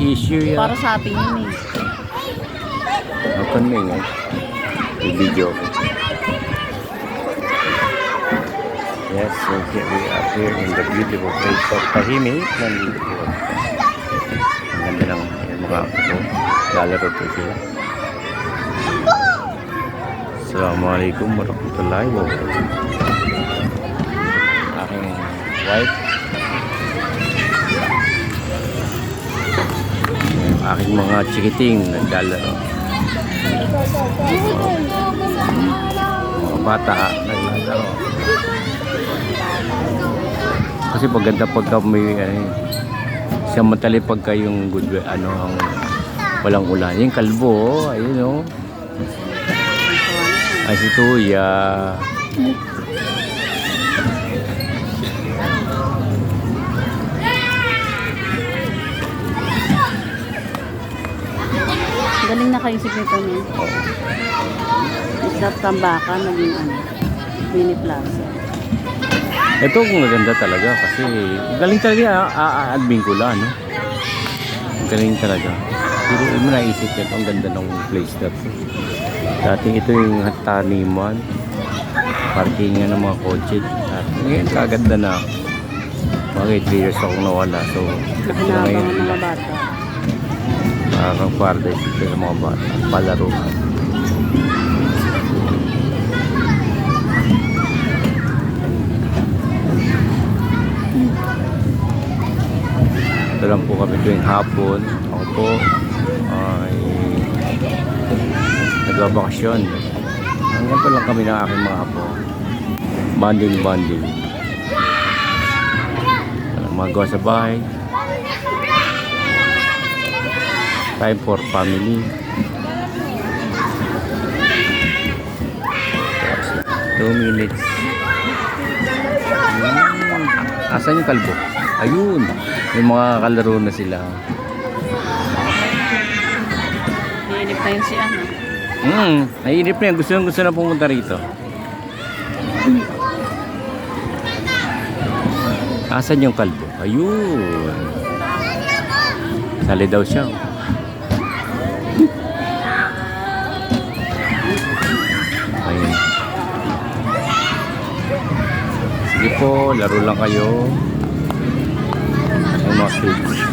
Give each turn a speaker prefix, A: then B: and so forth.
A: issue yan.
B: Para sa atin yun eh.
A: Ako na yun. I-video ko. Yes, so here we are here in the beautiful place of Tahimik. Nandito po. Ang ganda ng mga ako po. Lalaro po sila. Assalamualaikum warahmatullahi wabarakatuh. Aking wife. Aking mga chikiting naglalaro. Mga bata naglalaro. Kasi paganda pagka may siya matali pagka yung good ang walang ulan. Yung kalbo, ayun ay si Tuya.
B: Galing nakaisip nito niya. Isla Tambakan, naging mini plaza.
A: Ito kung maganda talaga kasi galing talaga admin ko lang, no? Galing talaga. Pero mo naisip yan, ang ganda ng place na to. Dati ito yung taniman, parkingan ng mga kotse. At ngayon kaganda na. Mga 3 years akong nawala. So,
B: Nakanabangan ng mga bata.
A: Nakakang-parday dito sa mga bata. Palaro. Ito lang po kami tuwing hapon. Ako po ay nagbabakasyon. Hanggang po lang kami ng aking mga apo. Bonding. Mga gawa sa bahay. Time for family. 2 minutes. Asan yung kalbo? Ayun. May mga kalaro na sila.
B: Nainip na yun si ano.
A: Nainip na yan. Gusto na pumunta rito. Asan yung kalbo? Ayun. Sali daw siya. Ayun. Sige po, laro lang kayo. Ang mga kids.